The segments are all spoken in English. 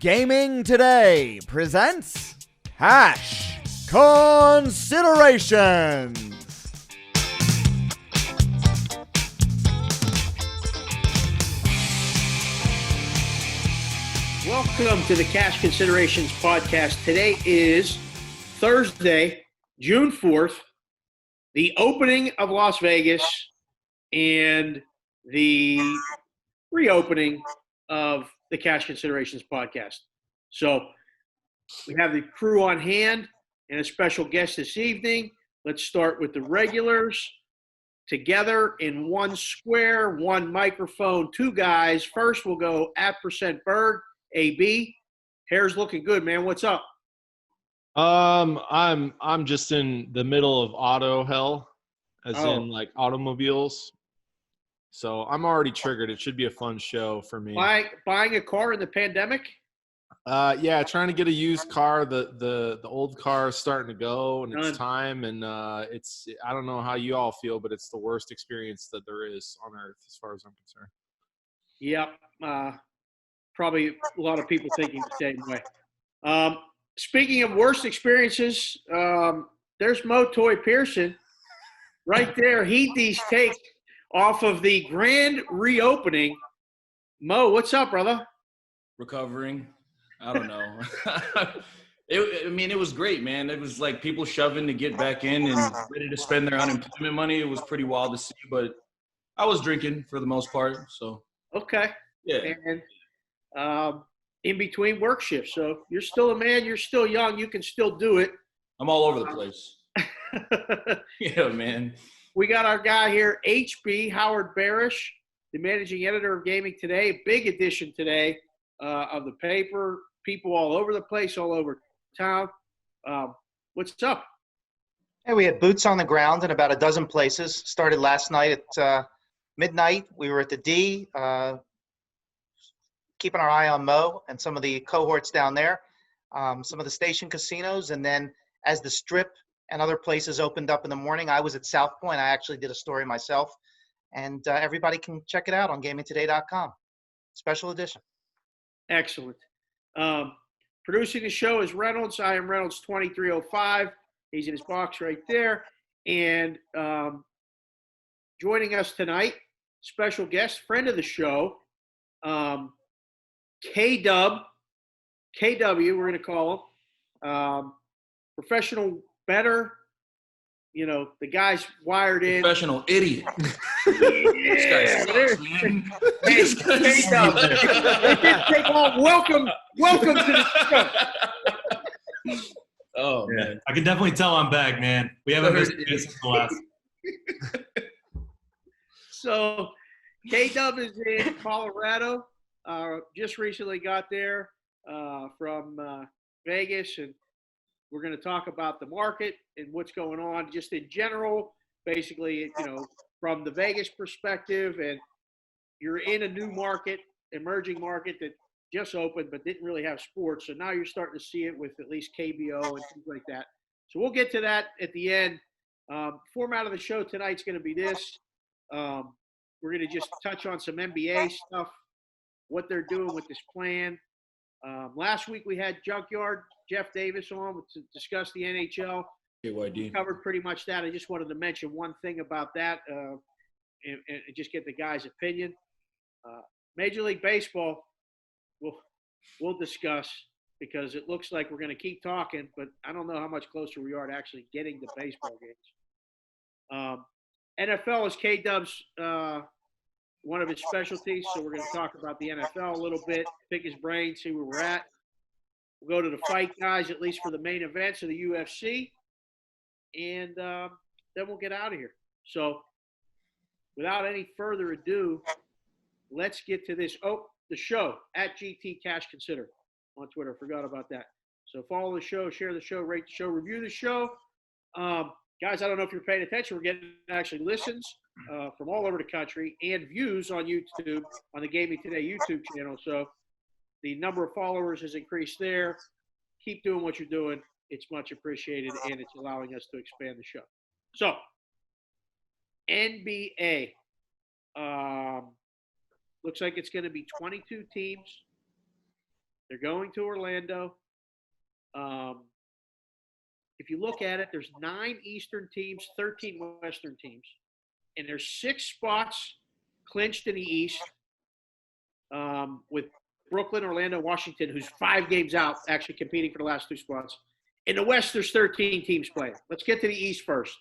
Gaming Today presents Cash Considerations. Welcome to the Cash Considerations podcast. Today is Thursday, June 4th, the opening of Las Vegas and the reopening of the Cash Considerations podcast. So we have the crew on hand and a special guest this evening. Let's start with the regulars. Together in one square, one microphone, two guys. First, we'll go at %Berg. AB, hair's looking good, man. What's up? I'm just in the middle of auto hell, in like automobiles. So I'm already triggered. It should be a fun show for me. Buying a car in the pandemic? Yeah, trying to get a used car. The old car is starting to go, and it's time. And I don't know how you all feel, but it's the worst experience that there is on earth, as far as I'm concerned. Yep. Probably a lot of people thinking the same way. Speaking of worst experiences, there's Mo Toy Pearson right there. These takes off of the grand reopening. Mo, what's up, brother? Recovering. I don't know. It was great, man. It was like people shoving to get back in and ready to spend their unemployment money. It was pretty wild to see, but I was drinking for the most part. So okay. Yeah. And in between work shifts. So you're still a man, you're still young, you can still do it. I'm all over the place. Yeah, man. We got our guy here, HB, Howard Barish, the managing editor of Gaming Today. Big edition today of the paper. People all over the place, all over town. What's up? Hey, we had boots on the ground in about a dozen places. Started last night at midnight. We were at the D, keeping our eye on Mo and some of the cohorts down there, some of the station casinos. And then as the Strip and other places opened up in the morning, I was at South Point. I actually did a story myself. And everybody can check it out on gamingtoday.com. Special edition. Excellent. Producing the show is Reynolds. I am Reynolds 2305. He's in his box right there. And joining us tonight, special guest, friend of the show, KW, we're going to call him, professional bettor. You know, the guy's wired in. Professional idiot. This guy sucks, man. KW. It didn't take long. Welcome to the show. Oh, man. I can definitely tell I'm back, man. We haven't missed this since the last. So, KW is in Colorado. Just recently got there from Vegas, and we're going to talk about the market and what's going on just in general, basically, from the Vegas perspective. And you're in a new market, emerging market that just opened but didn't really have sports. So now you're starting to see it with at least KBO and things like that. So we'll get to that at the end. Format of the show tonight's going to be this. We're going to just touch on some NBA stuff, what they're doing with this plan. Last week we had Junkyard Jeff Davis on to discuss the NHL. KYD. We covered pretty much that. I just wanted to mention one thing about that and just get the guy's opinion. Major League Baseball, we'll discuss because it looks like we're going to keep talking, but I don't know how much closer we are to actually getting the baseball games. NFL is K-Dub's one of his specialties, so we're going to talk about the NFL a little bit, pick his brain, see where we're at. We'll go to the fight guys, at least for the main events of the UFC, and then we'll get out of here. So without any further ado, let's get to this. Oh, the show, at GT Cash Consider on Twitter. Forgot about that. So follow the show, share the show, rate the show, review the show. Guys, I don't know if you're paying attention. We're getting actually listens from all over the country and views on YouTube, on the Gaming Today YouTube channel. So the number of followers has increased there. Keep doing what you're doing. It's much appreciated, and it's allowing us to expand the show. So, NBA. Looks like it's going to be 22 teams. They're going to Orlando. If you look at it, there's 9 Eastern teams, 13 Western teams, and there's 6 spots clinched in the East, with Brooklyn, Orlando, Washington, who's 5 games out, actually competing for the last 2 spots. In the West, there's 13 teams playing. Let's get to the East first.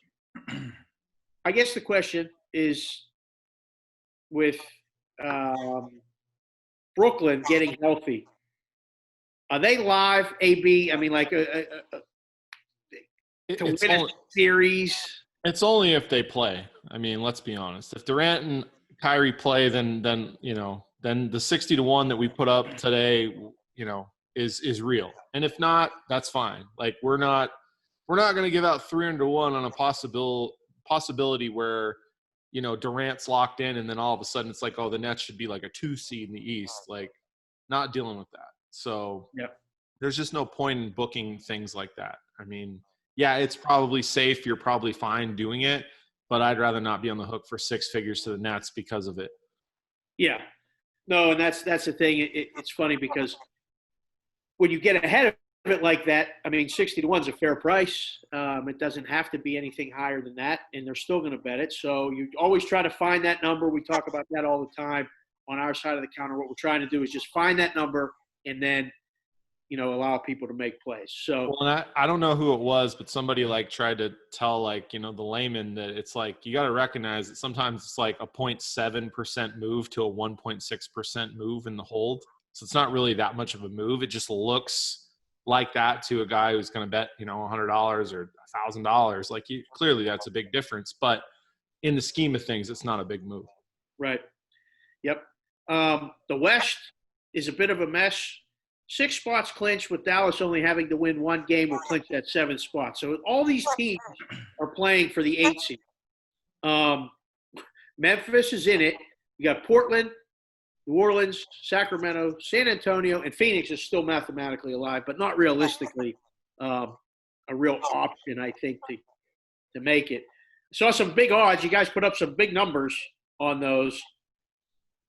I guess the question is, with Brooklyn getting healthy, are they live, AB? I mean, like to It's win a only, series. it's only if they play. I mean, let's be honest. If Durant and Kyrie play, then then the 60-1 that we put up today, is real. And if not, that's fine. Like we're not going to give out 300-1 on a possibility where Durant's locked in, and then all of a sudden it's like, oh, the Nets should be like a 2 seed in the East. Like, not dealing with that. So there's just no point in booking things like that. I mean, yeah, it's probably safe. You're probably fine doing it, but I'd rather not be on the hook for 6 figures to the Nets because of it. Yeah. No, and that's the thing. It's funny because when you get ahead of it like that, I mean, 60-1 is a fair price. It doesn't have to be anything higher than that, and they're still going to bet it. So you always try to find that number. We talk about that all the time on our side of the counter. What we're trying to do is just find that number and then, allow people to make plays. So, well, and I don't know who it was, but somebody tried to tell the layman that it's like, you got to recognize that sometimes it's like a 0.7% move to a 1.6% move in the hold. So it's not really that much of a move. It just looks like that to a guy who's going to bet, $100 or $1,000. Like, clearly that's a big difference, but in the scheme of things, it's not a big move. Right. Yep. The West is a bit of a mess. 6 spots clinched, with Dallas only having to win 1 game will clinch that 7th spot. So all these teams are playing for the 8 seed. Memphis is in it. You got Portland, New Orleans, Sacramento, San Antonio, and Phoenix is still mathematically alive, but not realistically a real option, I think, to make it. Saw some big odds. You guys put up some big numbers on those.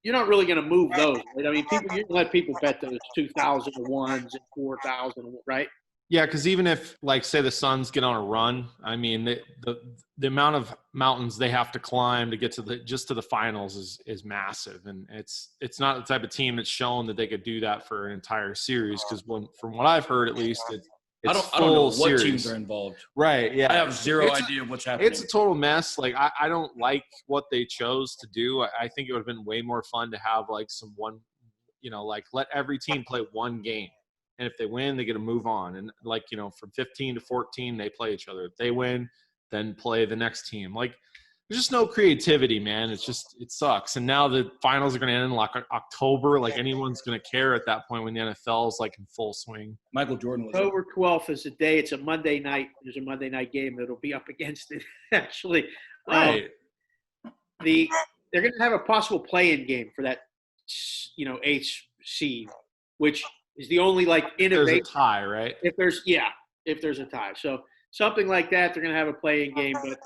You're not really going to move those, right? I mean, you can let people bet those 2,000-1s and 4,000, right? Yeah, because even if, say the Suns get on a run, I mean, the amount of mountains they have to climb to get to the finals is massive, and it's not the type of team that's shown that they could do that for an entire series. Because from what I've heard, at least, I don't know what teams are involved. Right, yeah. I have zero idea what's happening. It's a total mess. Like, I don't like what they chose to do. I think it would have been way more fun to have, let every team play 1 game. And if they win, they get to move on. And, from 15 to 14, they play each other. If they win, then play the next team. There's just no creativity, man. It sucks. And now the finals are going to end in October. Anyone's going to care at that point when the NFL is in full swing. Michael Jordan was October 12th is the day. It's a Monday night. There's a Monday night game that'll be up against it, actually. Right. They're going to have a possible play-in game for that, 8th seed, which is the only innovation. There's a tie, right? If there's a tie. So something like that, they're going to have a play-in game, but.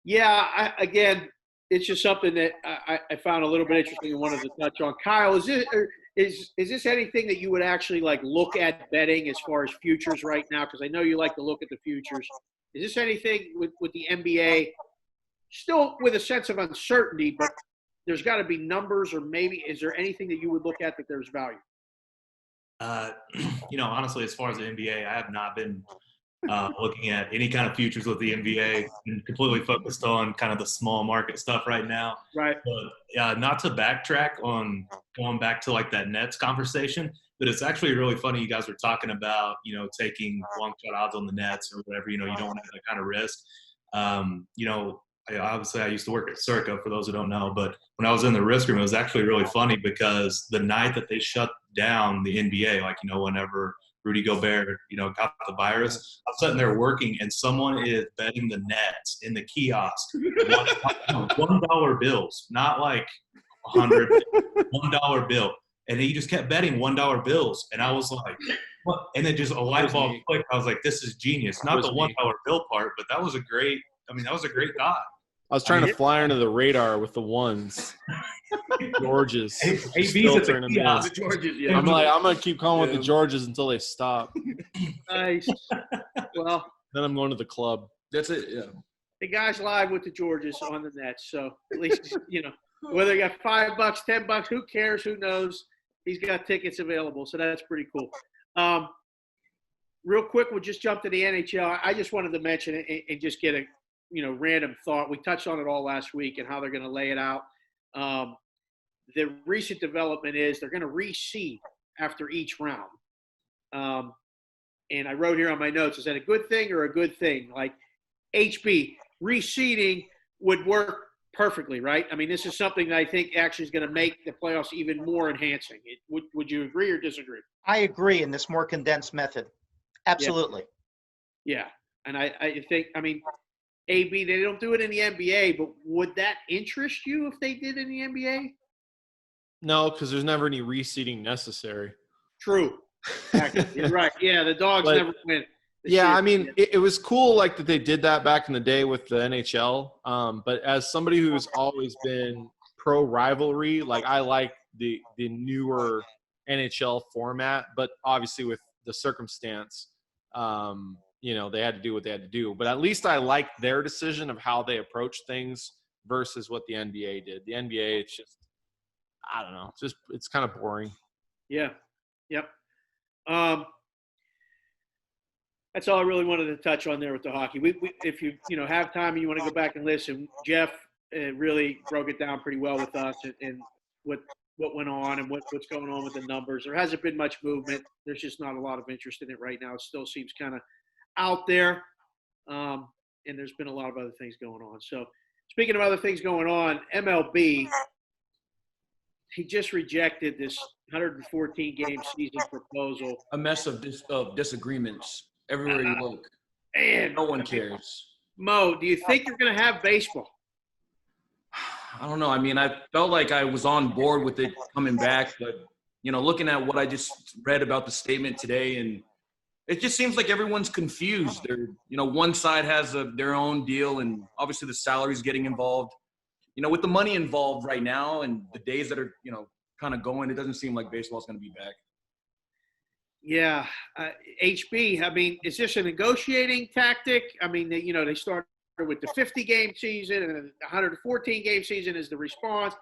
Yeah, again, it's just something that I found a little bit interesting and wanted to touch on. Kyle, is this anything that you would actually look at betting as far as futures right now? Because I know you like to look at the futures. Is this anything with the NBA, still with a sense of uncertainty, but there's got to be numbers, or maybe is there anything that you would look at that there's value? Honestly, as far as the NBA, I have not been looking at any kind of futures with the NBA, and completely focused on kind of the small market stuff right now. Right. But not to backtrack on going back to that Nets conversation, but it's actually really funny you guys were talking about, taking long shot odds on the Nets or whatever, you don't want to have that kind of risk. Obviously I used to work at Circa, for those who don't know, but when I was in the risk room, it was actually really funny because the night that they shut down the NBA, whenever Rudy Gobert, got the virus, I'm sitting there working and someone is betting the Nets in the kiosk, $1 bills, not $100, $1 bill. And he just kept betting $1 bills. And I was like, what? And then just a light bulb clicked. I was like, this is genius. Not the $1 bill part, but that was a great thought. I was trying to fly under the radar with the ones. Georges. AB's Still at the turning them in. kiosk. The Georges, yeah. I'm gonna keep calling with the Georges until they stop. Nice. Well, Then I'm going to the club. That's it. Yeah. the guy's live with the Georges on the Nets, so at least whether he got $5, $10, who cares? Who knows? He's got tickets available, so that's pretty cool. Real quick, we'll just jump to the NHL. I just wanted to mention it and just get a random thought. We touched on it all last week and how they're going to lay it out. The recent development is they're going to reseed after each round. And I wrote here on my notes, is that a good thing or a good thing? Like HB, reseeding would work perfectly, right? I mean, this is something that I think actually is going to make the playoffs even more enhancing. Would you agree or disagree? I agree in this more condensed method. Absolutely. Yeah. And I think, I mean, AB, they don't do it in the NBA, but would that interest you if they did in the NBA? No, because there's never any reseeding necessary. True. Exactly. You're right. Yeah, the dogs But- never win. Yeah, I mean, it was cool like that they did that back in the day with the NHL. But as somebody who's always been pro rivalry, like I like the newer NHL format, but obviously with the circumstance, they had to do what they had to do. But at least I like their decision of how they approach things versus what the NBA did. The NBA, it's just, I don't know, it's kind of boring. Yeah. Yep. That's all I really wanted to touch on there with the hockey. We if you have time and you want to go back and listen, Jeff really broke it down pretty well with us and what went on and what's going on with the numbers. There hasn't been much movement. There's just not a lot of interest in it right now. It still seems kind of out there, and there's been a lot of other things going on. So speaking of other things going on, MLB, he just rejected this 114-game season proposal. A mess of disagreements everywhere you look. Man, No one cares. Mo, do you think you're going to have baseball? I don't know. I mean, I felt like I was on board with it coming back, but looking at what I just read about the statement today, and it just seems like everyone's confused. They're, one side has their own deal, and obviously the salary's getting involved. With the money involved right now and the days that are, kind of going, it doesn't seem like baseball's going to be back. Yeah. HB, I mean, is this a negotiating tactic? I mean, they started with the 50-game season and the 114-game season is the response.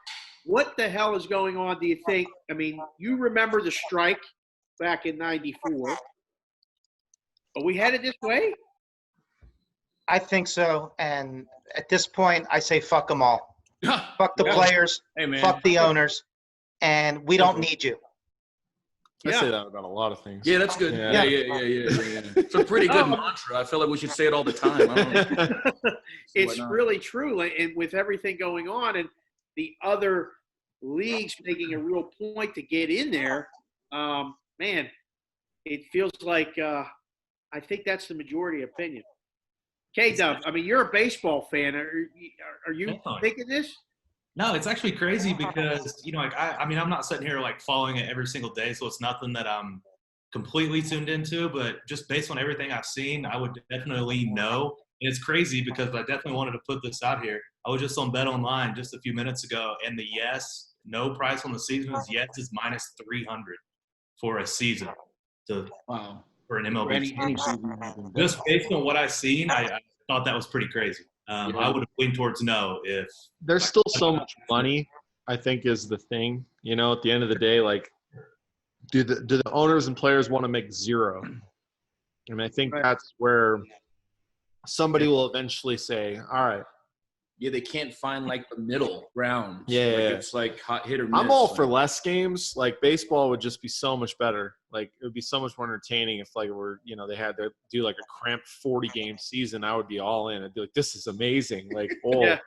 What the hell is going on, do you think? I mean, you remember the strike back in 94. Are we headed this way? I think so. And at this point, I say fuck them all. Fuck the Yeah. players. Hey, man. Fuck the owners. And we don't need you. I Yeah. say that about a lot of things. Yeah, that's good. Yeah. Yeah. It's a pretty good Oh. mantra. I feel like we should say it all the time. I don't know. It's Why not? really true. And with everything going on and the other leagues making a real point to get in there, man, it feels like I think that's the majority opinion. K-Dub, I mean, you're a baseball fan. Are you Definitely. thinking this? No, it's actually crazy because, I mean, I'm not sitting here like following it every single day, so it's nothing that I'm completely tuned into, but just based on everything I've seen, I would definitely know. And it's crazy because I definitely wanted to put this out here. I was just on Bet Online just a few minutes ago, and the no price on the season is is minus 300 for a season Wow. for an MLB Any season. season. Just based on what I've seen, I thought that was pretty crazy. I would have leaned towards no if There's still so much money, I think, is the thing. At the end of the day, like, do the owners and players want to make zero? I mean, I think Right. that's where somebody will eventually say, all right, Yeah, they can't find like the middle ground. Yeah, Like, yeah. it's like hot hit or miss. I'm all for Like, less games. Like, baseball would just be so much better. Like, it would be so much more entertaining if, like, they had to do like a cramped 40-game season. I would be all in. I'd be like, this is amazing. Like, Yeah.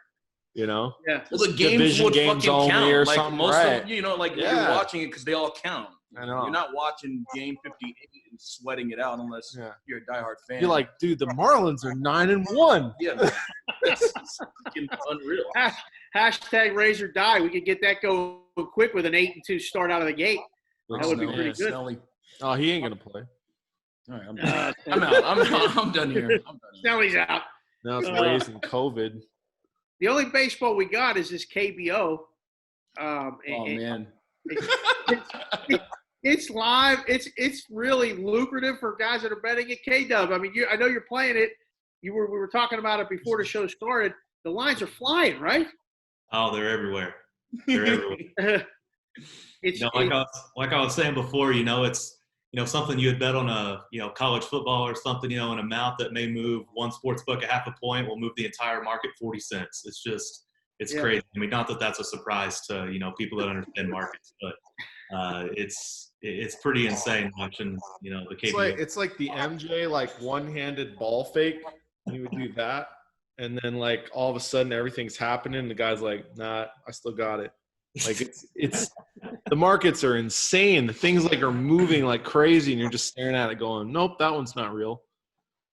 Yeah. Well, the games Division would games fucking only count. or Like something, most right. of you're Yeah. watching it because they all count. I know. You're not watching game 58 and sweating it out unless Yeah. you're a diehard fan. You're like, dude, the Marlins are 9-1. yeah, man. It's fucking unreal. Hashtag raise or die. We could get that going quick with an 8-2 start out of the gate. That would be pretty good. Snelly. Oh, he ain't gonna play. All right, I'm Uh, out. I'm done here. I'm done here. Snelly's out. Now it's Uh, raising COVID. The only baseball we got is this KBO. Oh man. It's live. It's really lucrative for guys that are betting at K-Dub. I mean, I know you're playing it. We were talking about it before the show started. The lines are flying, right? Oh, they're everywhere. They're everywhere. Like I was saying before, it's something you would bet on a college football or something, an amount that may move one sports book a half a point will move the entire market 40 cents. It's crazy. I mean, not that that's a surprise to people that understand markets, but it's pretty insane watching the KBO. It's like the MJ one-handed ball fake. He would do that, and then all of a sudden everything's happening. The guy's like, "Nah, I still got it." It's the markets are insane. The things are moving like crazy, and you're just staring at it, going, "Nope, that one's not real."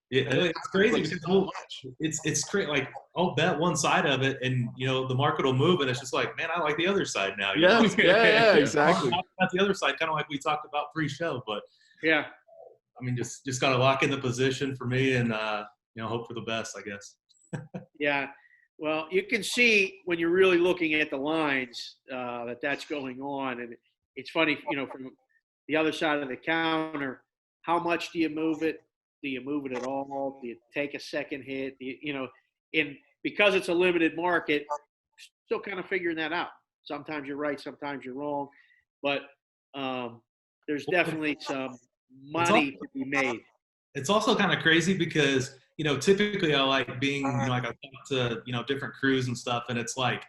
Yeah, it's crazy because it's crazy. I'll bet one side of it, and the market will move, and it's just like, man, I like the other side now. Yeah, exactly. Not the other side, kind of like we talked about pre-show, but yeah. I mean, just got to lock in the position for me, and hope for the best, I guess. Yeah. Well, you can see when you're really looking at the lines that's going on, and it's funny, from the other side of the counter, how much do you move it? Do you move it at all? Do you take a second hit? And because it's a limited market, still kind of figuring that out. Sometimes you're right, sometimes you're wrong, but there's definitely some money to be made. It's also kind of crazy because typically I like being I talk to different crews and stuff, and it's like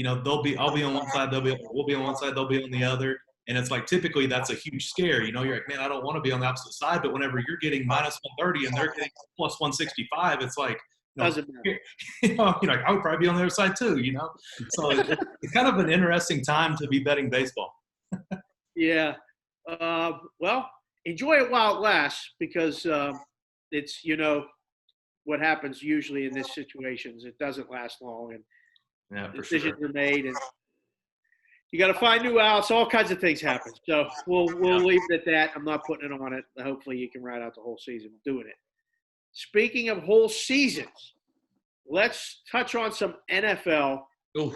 I'll be on one side, we'll be on one side, they'll be on the other. And it's like, typically that's a huge scare. You're like, man, I don't want to be on the opposite side. But whenever you're getting minus 130 and they're getting plus 165, it's like, Doesn't matter. you're like, I would probably be on the other side too, So it's kind of an interesting time to be betting baseball. Yeah. Well, enjoy it while it lasts, because it's, what happens usually in this situations. It doesn't last long, and decisions are made, and you got to find new outs. All kinds of things happen. So we'll leave it at that. I'm not putting it on it. Hopefully you can ride out the whole season doing it. Speaking of whole seasons, let's touch on some NFL. Oh,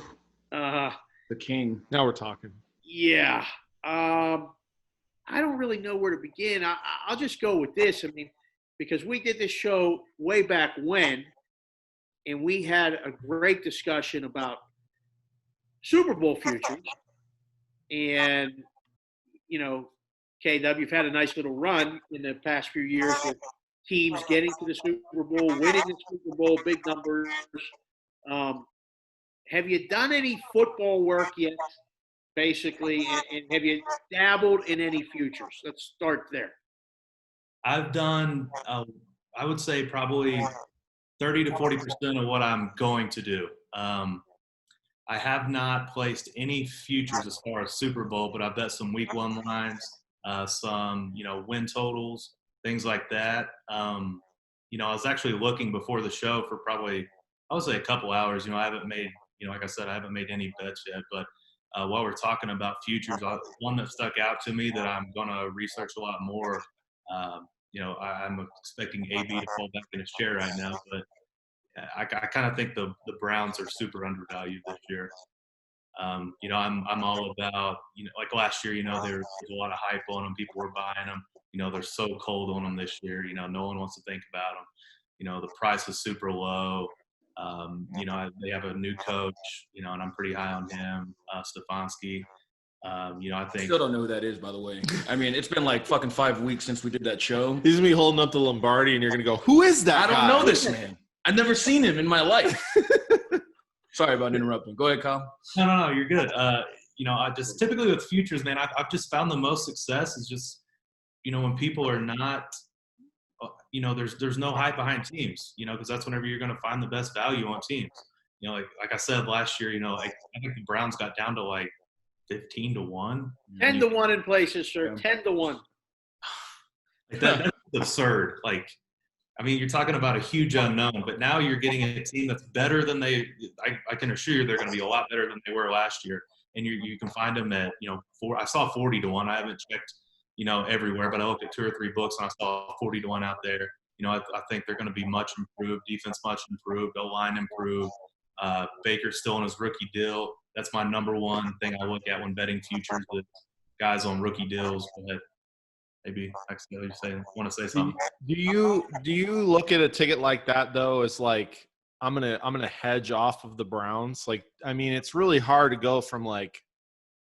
the king. Now we're talking. Yeah. I don't really know where to begin. I'll just go with this. I mean, because we did this show way back when, and we had a great discussion about Super Bowl futures. And, KW, you've had a nice little run in the past few years with teams getting to the Super Bowl, winning the Super Bowl, big numbers. Have you done any football work yet, basically, and have you dabbled in any futures? Let's start there. I've done, I would say probably 30 to 40% of what I'm going to do. I have not placed any futures as far as Super Bowl, but I bet some week one lines, some, win totals, things like that. I was actually looking before the show for probably, I would say a couple hours. I haven't made, like I said, I haven't made any bets yet, but while we're talking about futures, one that stuck out to me that I'm going to research a lot more, I'm expecting AB to fall back in his chair right now, but I kind of think the Browns are super undervalued this year. I'm all about, like last year, there was a lot of hype on them. People were buying them. They're so cold on them this year. No one wants to think about them. The price is super low. They have a new coach, and I'm pretty high on him, Stefanski. I think. Still don't know who that is, by the way. I mean, it's been like fucking 5 weeks since we did that show. He's gonna be holding up the Lombardi, and you're gonna go, "Who is that?" I don't know this man. I've never seen him in my life. Sorry about interrupting. Go ahead, Kyle. No, you're good. I just typically with futures, man, I've just found the most success is just, when people are not, there's no hype behind teams, because that's whenever you're going to find the best value on teams. Like I said last year, I think the Browns got down to like 15 to 1. 10 to 1 in places, sir. 10 to 1. That's absurd. You're talking about a huge unknown, but now you're getting a team that's better than I can assure you they're going to be a lot better than they were last year. And you can find them at, I saw 40 to 1. I haven't checked, everywhere, but I looked at 2 or 3 books and I saw 40 to 1 out there. I think they're going to be much improved, defense much improved, O-line improved. Baker's still on his rookie deal. That's my number one thing I look at when betting futures with guys on rookie deals. But maybe actually you want to say something. Do you look at a ticket like that though as like I'm gonna hedge off of the Browns? Like, I mean, it's really hard to go from like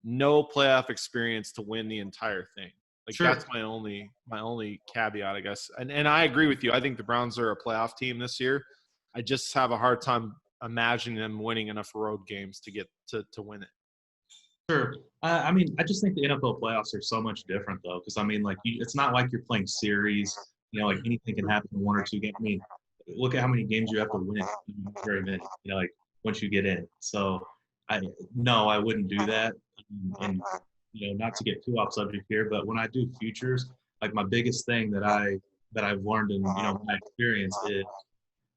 no playoff experience to win the entire thing. Like Sure. That's my only caveat, I guess. And I agree with you. I think the Browns are a playoff team this year. I just have a hard time imagining them winning enough road games to get to win it. Sure. I mean, I just think the NFL playoffs are so much different, though, because I mean, like, it's not like you're playing series. You know, like anything can happen in 1 or 2 games. I mean, look at how many games you have to win. Very many. You know, like once you get in. So, I wouldn't do that. And you know, not to get too off subject here, but when I do futures, like my biggest thing that I've learned in my experience is,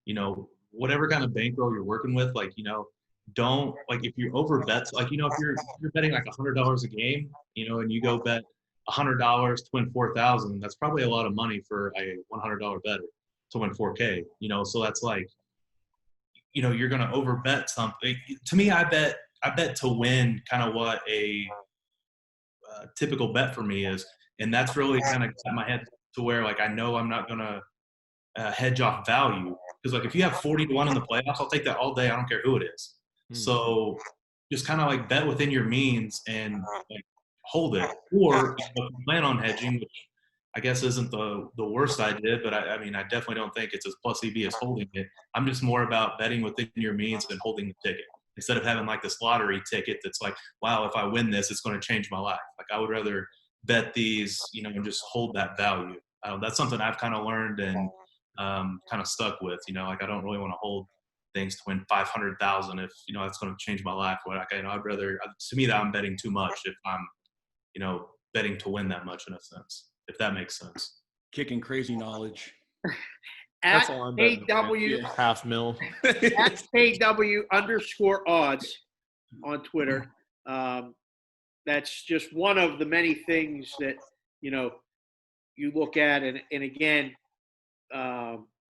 you know, whatever kind of bankroll you're working with, like, you know, don't, like, if you over bet, like, you know, if you're betting like $100 a game, you know, and you go bet $100 to win 4,000, that's probably a lot of money for a $100 better to win 4K, you know. So that's like, you know, you're gonna over bet something. To me, I bet to win kind of what a typical bet for me is, and that's really kind of got my head to where, like, I know I'm not gonna hedge off value, because like if you have 40-1 in the playoffs, I'll take that all day. I don't care who it is. So just kind of like bet within your means and like hold it. Or if you plan on hedging, which I guess isn't the worst idea, but I mean, I definitely don't think it's as plus EV as holding it. I'm just more about betting within your means and holding the ticket, instead of having like this lottery ticket that's like, wow, if I win this, it's going to change my life. Like, I would rather bet these, you know, and just hold that value. That's something I've kind of learned and kind of stuck with. You know, like, I don't really want to hold things to win 500,000 if, you know, that's going to change my life. But like, you know, I'd rather, to me, that I'm betting too much if I'm, you know, betting to win that much, in a sense, if that makes sense. Kicking crazy knowledge. At all I'm betting. AW Yeah. $500,000. at KW_odds on Twitter. That's just one of the many things that, you know, you look at. And again,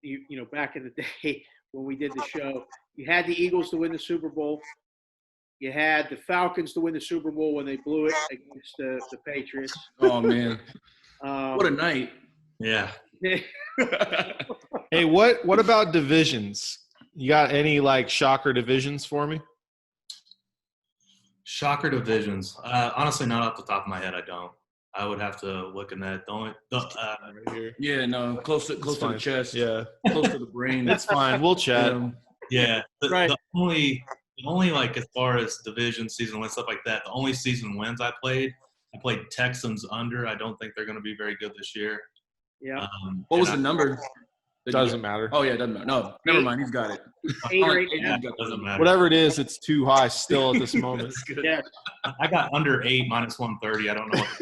you know, back in the day when we did the show, you had the Eagles to win the Super Bowl. You had the Falcons to win the Super Bowl when they blew it against the Patriots. Oh man, what a night! Yeah. Hey, what about divisions? You got any like shocker divisions for me? Shocker divisions. Honestly, not off the top of my head, I don't. I would have to look in that. Right here. Yeah, no, close to fine. the chest. Yeah, Close to the brain. it's fine. We'll chat. Yeah. Right. The only like, as far as division, season wins, stuff like that, the only season wins I played Texans under. I don't think they're going to be very good this year. Yeah. What was the number? Doesn't matter. Oh yeah, it doesn't matter. No, never mind. He's got it. 8 right He's now. got the Doesn't matter. Whatever it is, it's too high still at this moment. That's good. Yeah. I got under 8 minus 130. I don't know what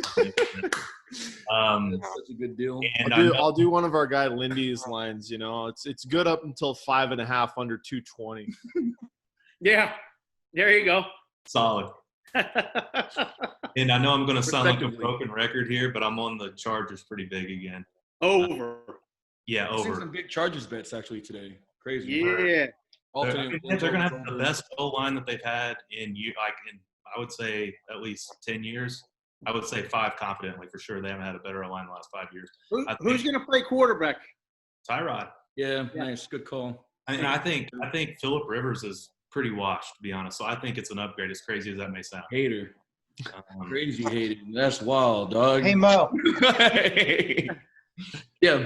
That's such a good deal. and I'll do one of our guy Lindy's lines. You know, it's good up until 5.5 under 220. Yeah. There you go. solid. And I know I'm going to sound like a Respectively. broken record here, but I'm on the Chargers pretty big again. Over. Yeah, I've seen over. some big Chargers bets actually today. Crazy. Yeah. They're Alternate going to have the best O line that they've had in I would say at least 10 years. I would say 5 confidently for sure. They haven't had a better O line in the last 5 years. Who's going to play quarterback? Tyrod. Yeah, nice, good call. And I think Phillip Rivers is pretty washed, to be honest. So I think it's an upgrade, as crazy as that may sound. Hater, Um, crazy hater. That's wild, dog. Hey, Mo, Yeah.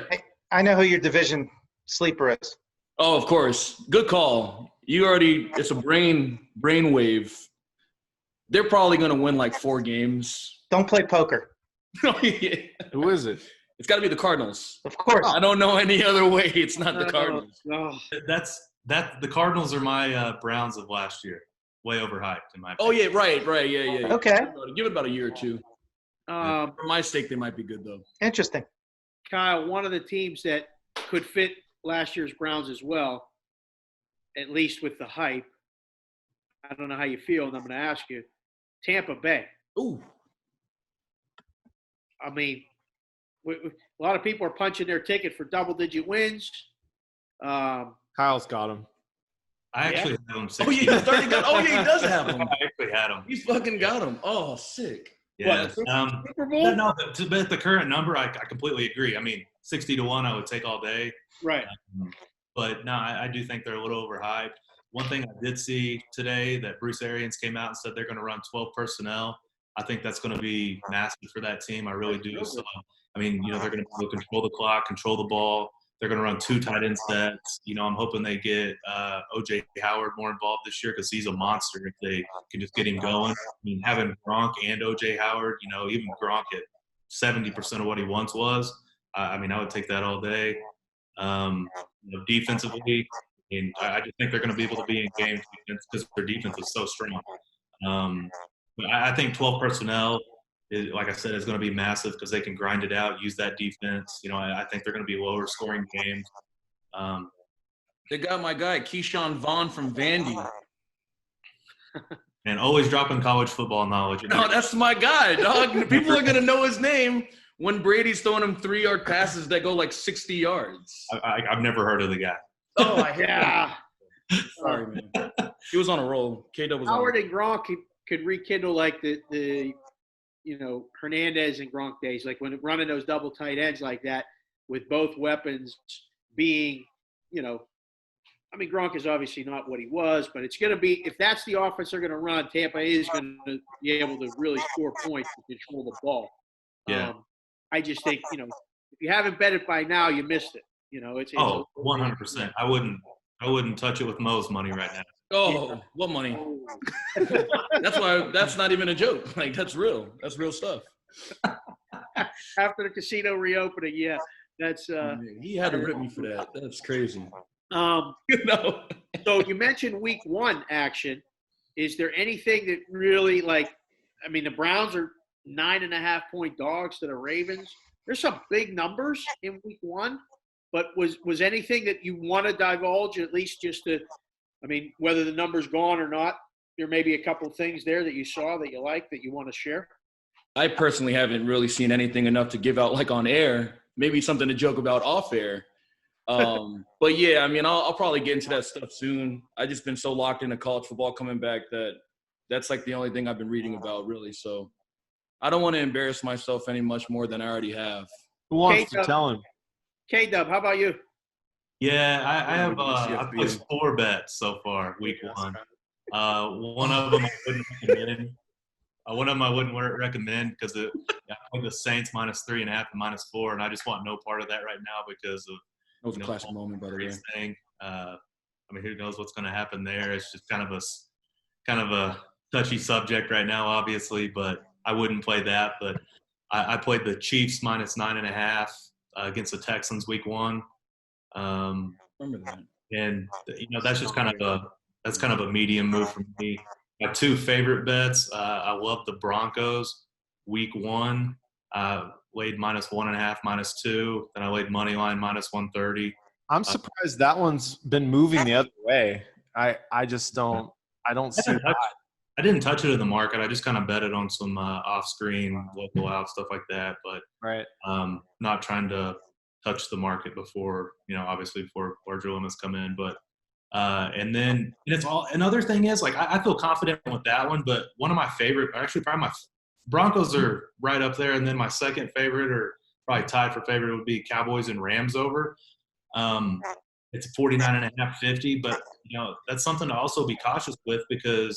I know who your division sleeper is. Oh, of course. Good call. You already. It's a brain wave. They're probably going to win like 4 games. Don't play poker. Yeah. Who is it? It's got to be the Cardinals. Of course. I don't know any other way. It's not the Cardinals. Oh, the Cardinals are my Browns of last year. Way overhyped in my Oh opinion. yeah, right. Yeah. Okay. Give it about a year or two. um, For my sake, they might be good though. Interesting. Kyle, one of the teams that could fit last year's Browns as well, at least with the hype. I don't know how you feel, and I'm going to ask you. Tampa Bay. Ooh. I mean, a lot of people are punching their ticket for double-digit wins. Kyle's got him. I actually had him 60. Oh, yeah, he's already got. Oh, yeah, he does have him. I actually had him. He's fucking got him. Oh, sick. Yeah. Super Yeah, Bowl? no, but at the current number, I completely agree. I mean, 60-1, I would take all day. Right. But no, I do think they're a little overhyped. One thing I did see today that Bruce Arians came out and said they're going to run 12 personnel. I think that's going to be massive for that team. I really do. So, I mean, they're going to control the clock, control the ball. They're going to run 2 tight end sets. I'm hoping they get O.J. Howard more involved this year because he's a monster if they can just get him going. I mean, having Gronk and O.J. Howard, even Gronk at 70% of what he once was, I mean, I would take that all day. Defensively, I just think they're going to be able to be in game because their defense is so strong. But I think 12 personnel, like I said, is going to be massive because they can grind it out, use that defense. I think they're going to be lower scoring games. They got my guy, Keyshawn Vaughn from Vandy. And always dropping college football knowledge. No, that's my guy, dog. People are going to know his name when Brady's throwing him 3-yard passes that go like 60 yards. I've never heard of the guy. Oh, Yeah. Sorry, man. He was on a roll. K-Dub was Howard on a and Gronk could rekindle like the Hernandez and Gronk days, like when running those double tight ends like that with both weapons being, I mean, Gronk is obviously not what he was, but it's going to be, if that's the offense they're going to run, Tampa is going to be able to really score points and control the ball. Yeah. I just think, if you haven't bet it by now, you missed it. It's 100%. I wouldn't touch it with Mo's money right now. Oh, what money? That's why that's not even a joke. Like, that's real. That's real stuff. After the casino reopening, yeah, that's He had to rip me for that. That's crazy. So you mentioned week 1 action. Is there anything that really the Browns are 9.5-point dogs to the Ravens. There's some big numbers in week 1, but was anything that you want to divulge, at least just to, whether the number's gone or not, there may be a couple of things there that you saw that you like that you want to share? I personally haven't really seen anything enough to give out like on air. Maybe something to joke about off air. But yeah, I'll probably get into that stuff soon. I just been so locked into college football coming back that's like the only thing I've been reading about really. So I don't want to embarrass myself any much more than I already have. Who wants K-Dub. to tell him? K-Dub, how about you? Yeah, I have I've placed 4 bets so far, week 1. One of them I wouldn't recommend. One of them I wouldn't recommend because I played the Saints -3.5 and -4, and I just want no part of that right now because of That was a classic moment, by the way. thing. Who knows what's going to happen there? It's just kind of a touchy subject right now, obviously, but I wouldn't play that. But I played the Chiefs -9.5 against the Texans week 1. Remember that. And that's just kind of a medium move for me. My 2 favorite bets. I love the Broncos week 1. Laid -1.5, -2. Then I laid money line -130. I'm surprised that one's been moving the other way. I just don't. I don't see that. I didn't touch it in the market. I just kind of bet it on some off-screen local out stuff like that. But Right. not trying to touch the market before obviously before larger limits come in. But and then it's all. Another thing is I feel confident with that one. But one of my favorite, actually probably my Broncos are right up there, and then my second favorite, or probably tied for favorite, would be Cowboys and Rams over. It's 49.5, 50, but that's something to also be cautious with because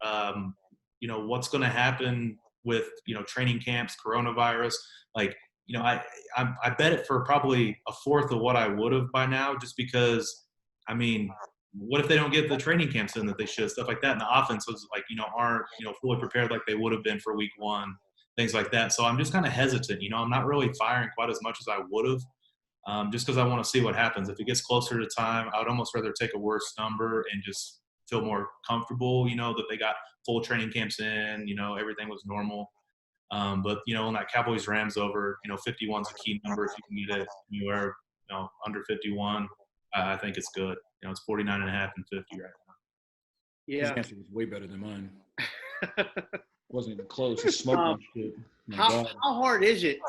what's going to happen with training camps, coronavirus. I bet it for probably a fourth of what I would have by now, just because what if they don't get the training camps in that they should, stuff like that, and the offenses aren't fully prepared like they would have been for week 1, things like that. So I'm just kind of hesitant. I'm not really firing quite as much as I would have, just because I want to see what happens. If it gets closer to time, I would almost rather take a worse number and just feel more comfortable, that they got full training camps in, everything was normal. But on that Cowboys Rams over, 51's a key number. If you can get it anywhere, under 51, I think it's good. It's 49.5 and 50 right now. Yeah. His answer was way better than mine. Wasn't even close. He smoked my shit. My How God. hard is it?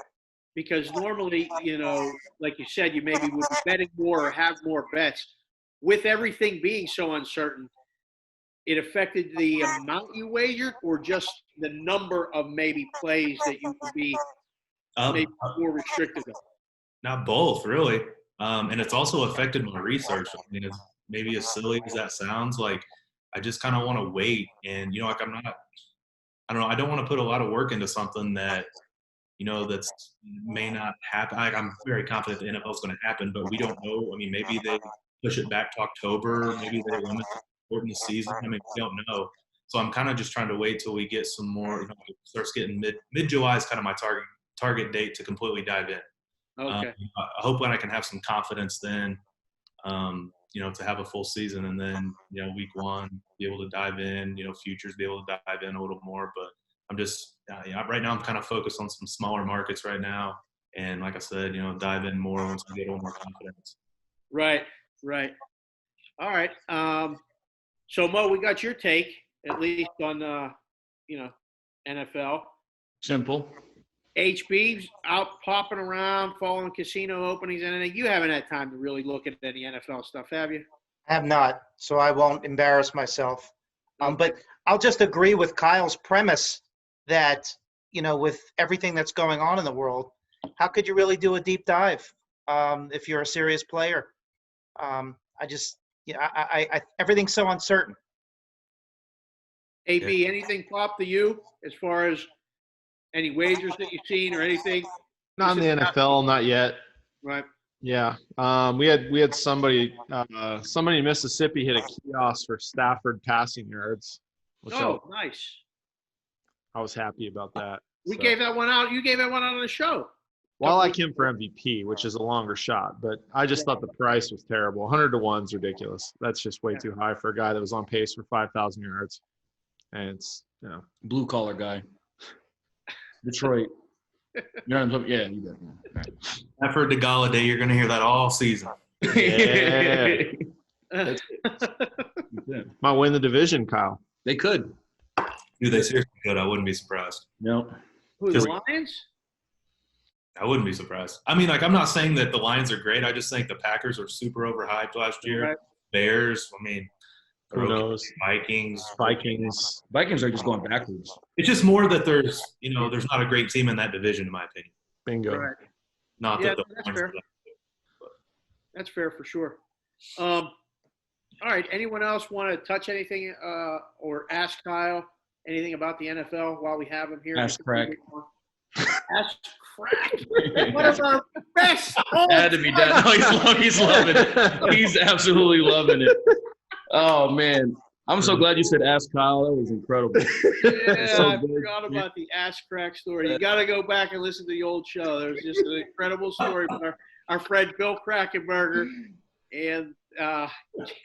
Because normally, like you said, you maybe would be betting more or have more bets. with everything being so uncertain, it affected the amount you wagered, or just the number of maybe plays that you could be maybe more restrictive of? Not both, really. And it's also affected my research. I mean, it's maybe as silly as that sounds, like I just kind of want to wait. And, you know, like I don't know, I don't want to put a lot of work into something that, you know, that's may not happen. Like, I'm very confident the NFL is going to happen, but we don't know. I mean, maybe they push it back to October. Maybe they limit the season. I mean, we don't know. So I'm kind of just trying to wait till we get some more, you know, it starts getting mid-July is kind of my target date to completely dive in. Okay. I hope when I can have some confidence then, you know, to have a full season, and then, you know, week 1, be able to dive in, you know, futures, be able to dive in a little more. But I'm just, right now I'm kind of focused on some smaller markets right now. And like I said, you know, dive in more once I get a little more confidence. Right. All right. So Mo, we got your take, at least on, you know, NFL. Simple. HB's out popping around, following casino openings and anything. You haven't had time to really look at any NFL stuff, have you? I have not, so I won't embarrass myself. But I'll just agree with Kyle's premise that, you know, with everything that's going on in the world, how could you really do a deep dive if you're a serious player? Everything's so uncertain. AB, anything pop to you as far as any wagers that you've seen or anything? Not in the NFL, not yet. Right. Yeah. We had somebody in Mississippi hit a kiosk for Stafford passing yards. Which Nice. I was happy about that. We gave that one out. You gave that one out on the show. Well, I like him for MVP, which is a longer shot, but I just thought the price was terrible. 100 to 1 is ridiculous. That's just way too high for a guy that was on pace for 5,000 yards. And it's, you know. Blue collar guy. Detroit. Yeah, you bet. Right. I've heard the Galladay. You're going to hear that all season. Yeah. Might win the division, Kyle. They could. Dude, they seriously could. I wouldn't be surprised. No. Who, the Lions? I wouldn't be surprised. I mean, like, I'm not saying that the Lions are great. I just think the Packers are super overhyped last year. Right. Bears, I mean, Who knows? Vikings. Vikings are just going backwards. It's just more that there's not a great team in that division, in my opinion. Bingo. Right. Not Yeah, that the that's Lions fair. are that. That's fair for sure. All right. Anyone else want to touch anything or ask Kyle anything about the NFL while we have him here? Ask Crack. Ask Crack. One of our best. Had to be done. No, he's loving it. He's absolutely loving it. Oh, man. I'm so glad you said Ask Kyle. That was incredible. Yeah, so I good. forgot about the Ask Crack story. You got to go back and listen to the old show. There was just an incredible story from our friend Bill Krackenberger and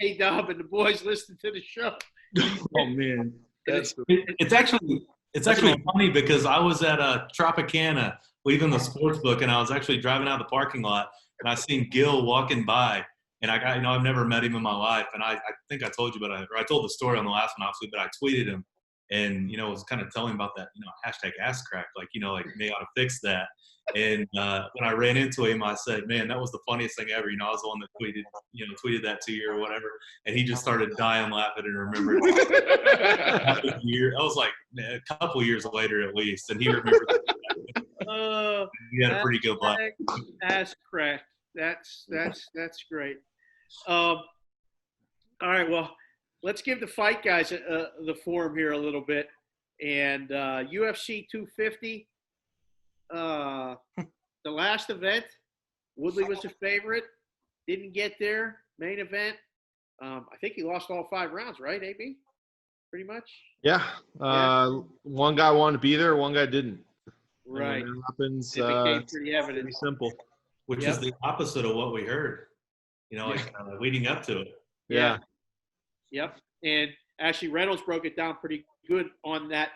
K-Dub and the boys listened to the show. Oh, man. It's actually funny because I was at Tropicana leaving the sports book, and I was actually driving out of the parking lot, and I seen Gil walking by, and I've never met him in my life, and I think I told you, I told the story on the last one, obviously, but I tweeted him, and was kind of telling him about that, hashtag Ask Crack, like they ought to fix that. And when I ran into him, I said, "Man, that was the funniest thing ever." I was the one that tweeted that to you or whatever, and he just started dying laughing and remembered. That was like a couple years later at least, and he remembered. He had a pretty good laugh. Ask Crack. That's great. All right, well, let's give the fight guys the forum here a little bit, and UFC 250. The last event, Woodley was the favorite. Didn't get there. Main event. I think he lost all 5 rounds, right, AB? Pretty much. Yeah. One guy wanted to be there, one guy didn't. Right. And when that happens, It became it's pretty evident. pretty simple. Which is the opposite of what we heard, leading up to it. Yeah. Yep. And actually, Reynolds broke it down pretty good on that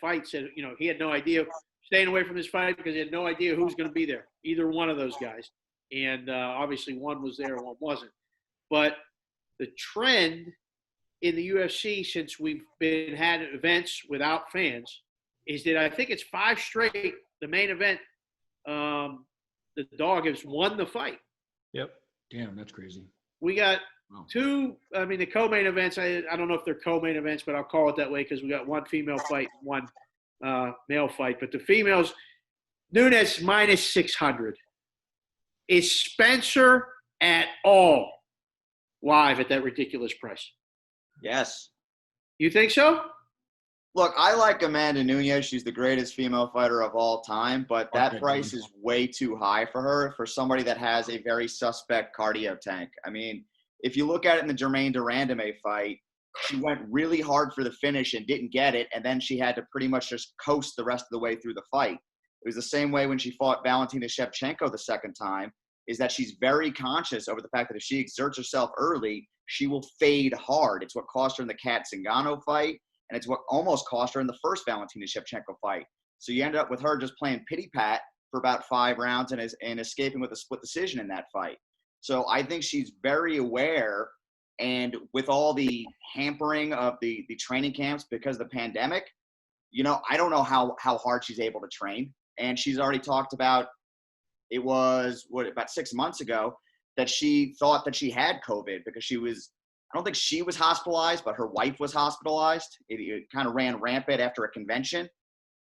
fight. Said, he had no idea, staying away from this fight because he had no idea who was going to be there, either one of those guys. And obviously one was there and one wasn't. But the trend in the UFC since we've had events without fans is that I think it's 5 straight, the main event, the dog has won the fight. Yep. Damn, that's crazy. We got the co-main events, I don't know if they're co-main events, but I'll call it that way because we got one female fight, one male fight. But the females, Nunes minus 600. Is Spencer at all live at that ridiculous price? Yes. You think so? Look, I like Amanda Nunes. She's the greatest female fighter of all time, but that price is way too high for her, for somebody that has a very suspect cardio tank. I mean, if you look at it in the Germaine de Randamie fight, she went really hard for the finish and didn't get it, and then she had to pretty much just coast the rest of the way through the fight. It was the same way when she fought Valentina Shevchenko the second time, is that she's very conscious over the fact that if she exerts herself early, she will fade hard. It's what cost her in the Kat Zingano fight, and it's what almost cost her in the first Valentina Shevchenko fight. So you ended up with her just playing pity-pat for about 5 rounds and escaping with a split decision in that fight. So I think she's very aware, and with all the hampering of the training camps because of the pandemic, I don't know how hard she's able to train. And she's already talked about, it was about 6 months ago, that she thought that she had COVID because I don't think she was hospitalized, but her wife was hospitalized. It kind of ran rampant after a convention.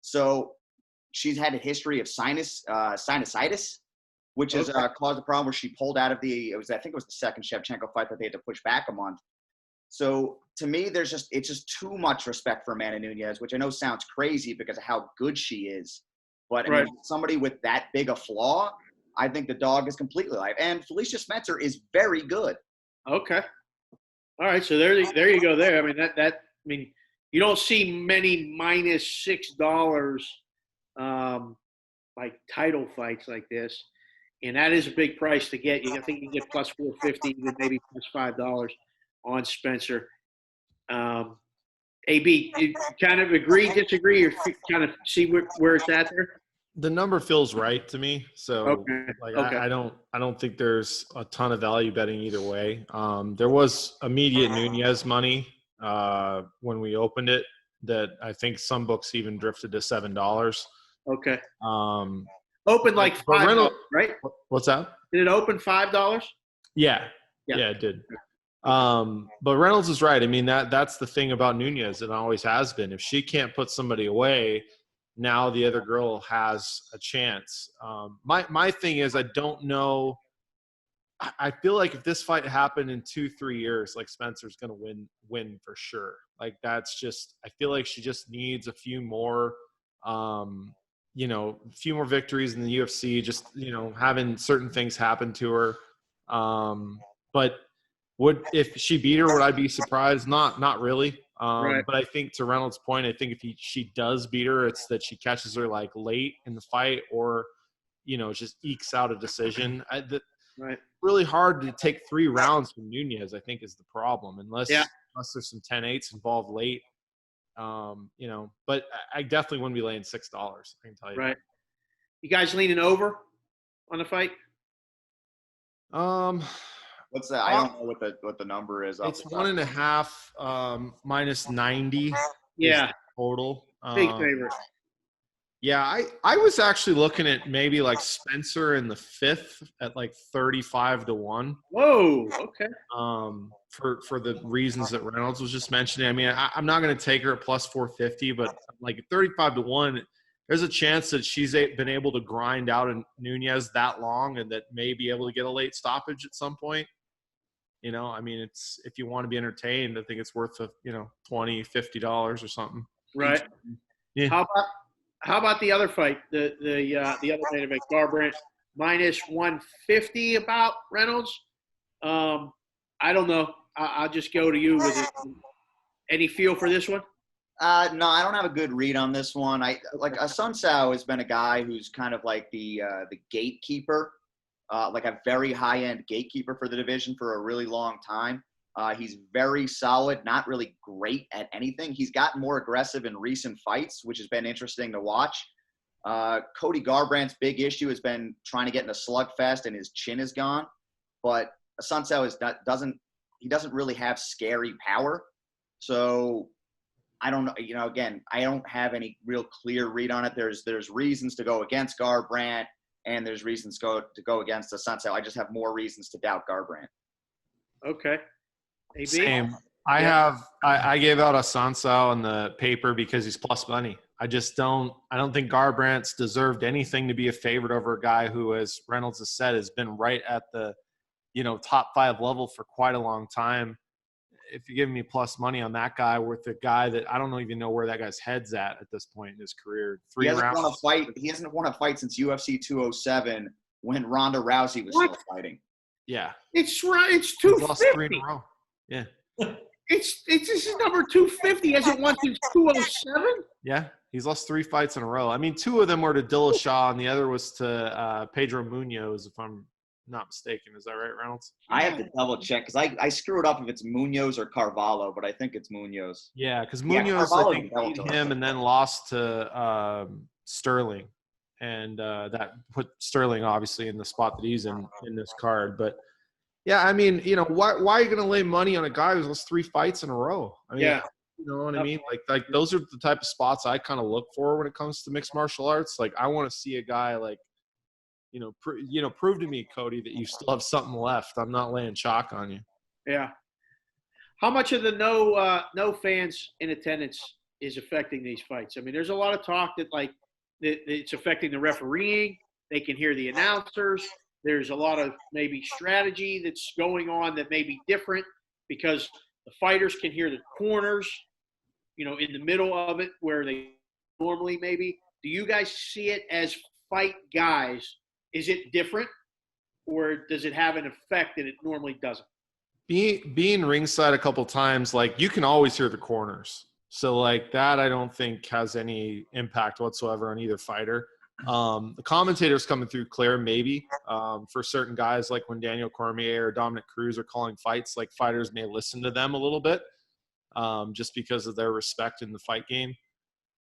So she's had a history of sinusitis, which has caused a problem where she pulled out of I think it was the second Shevchenko fight that they had to push back a month. So to me, it's just too much respect for Amanda Nunes, which I know sounds crazy because of how good she is. But I mean, somebody with that big a flaw, I think the dog is completely alive. And Felicia Spencer is very good. Okay. All right. So there you go. There. I mean, you don't see many minus $6 like title fights like this, and that is a big price to get. I think you can get plus 450, even maybe plus $5 on Spencer. AB, you kind of agree, disagree, or kind of see where it's at there? The number feels right to me. So Okay. I don't think there's a ton of value betting either way. There was immediate Nunes money when we opened it that I think some books even drifted to $7. Okay. Open like $5, right? What's that? Did it open $5? Yeah, it did. But Reynolds is right. I mean, that's the thing about Nunes. It always has been. If she can't put somebody away, now the other girl has a chance. My thing is, I don't know. I feel like if this fight happened in 2-3 years, like Spencer's going to win for sure. Like that's just, I feel like she just needs a few more, a few more victories in the UFC, just, having certain things happen to her. But if she beat her, would I be surprised? Not really. Right. But I think to Reynolds' point, I think if she does beat her, it's that she catches her like late in the fight or, just ekes out a decision. Right. Really hard to take 3 rounds from Nunes, I think, is the problem, unless there's some 10-8s involved late. But I definitely wouldn't be laying $6. I can tell you. Right. You guys leaning over on the fight? What's that? I don't know what the number is. It's 1.5 minus 90. Yeah. Total. Big favorite. Yeah, I was actually looking at maybe like Spencer in the 5th at like 35-1. Whoa. Okay. For the reasons that Reynolds was just mentioning. I mean, I'm not going to take her at plus 450, but like 35-1, there's a chance that she's been able to grind out a Nunes that long and that may be able to get a late stoppage at some point. I mean, it's, if you want to be entertained, I think it's worth $20, $50 or something. Right. Yeah. How about the other fight? The other main event, Garbrandt minus 150 about Reynolds. I don't know. I'll just go to you with it. Any feel for this one? No, I don't have a good read on this one. Sun Tzu has been a guy who's kind of like the gatekeeper, like a very high-end gatekeeper for the division for a really long time. He's very solid, not really great at anything. He's gotten more aggressive in recent fights, which has been interesting to watch. Cody Garbrandt's big issue has been trying to get in a slugfest, and his chin is gone. But Sun Tzu doesn't really have scary power. So I don't know. Again, I don't have any real clear read on it. There's reasons to go against Garbrandt, and there's reasons to go against the Sun Tzu. I just have more reasons to doubt Garbrandt. Okay. AB? Same. I gave out a Sansao in the paper because he's plus money. I don't think Garbrandt's deserved anything to be a favorite over a guy who, as Reynolds has said, has been right at the, top 5 level for quite a long time. If you give me plus money on that guy with a guy that I don't even know where that guy's head's at this point in his career. He hasn't won a fight since UFC 207 when Ronda Rousey was still fighting. Yeah. It's right. It's He's lost 3 250. in a row. Yeah. This is number 250. Hasn't won since 207. Yeah. He's lost 3 fights in a row. I mean, 2 of them were to Dillashaw and the other was to Pedro Munoz, if I'm not mistaken. Is that right, Reynolds? I have to double check because I screw it up if it's Munoz or Carvalho, but I think it's Munoz. Yeah, because Munoz, I think, beat him and then lost to Sterling. And that put Sterling, obviously, in the spot that he's in this card. But, yeah, I mean, why are you going to lay money on a guy who's lost 3 fights in a row? I mean, Yeah. you know what I mean? Like those are the type of spots I kind of look for when it comes to mixed martial arts. Like, I want to see a guy like, prove to me, Cody, that you still have something left. I'm not laying chalk on you. Yeah. How much of the no fans in attendance is affecting these fights? I mean, there's a lot of talk that it's affecting the refereeing. They can hear the announcers. There's a lot of maybe strategy that's going on that may be different because the fighters can hear the corners, in the middle of it where they normally maybe. Do you guys see it as fight guys? Is it different, or does it have an effect that it normally doesn't? Being ringside a couple times, like, you can always hear the corners. So, like, that I don't think has any impact whatsoever on either fighter. The commentators coming through clear, maybe. For certain guys, like when Daniel Cormier or Dominic Cruz are calling fights, like, fighters may listen to them a little bit just because of their respect in the fight game.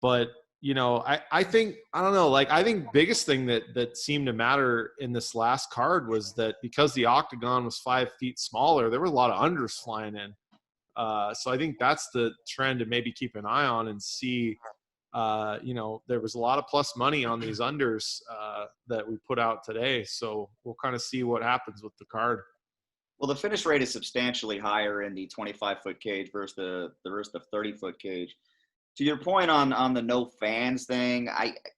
But I think, I don't know, like, I think biggest thing that seemed to matter in this last card was that because the octagon was 5 feet smaller, there were a lot of unders flying in. So I think that's the trend to maybe keep an eye on and see, there was a lot of plus money on these unders that we put out today. So we'll kind of see what happens with the card. Well, the finish rate is substantially higher in the 25-foot cage versus the 30-foot cage. To your point on the no fans thing,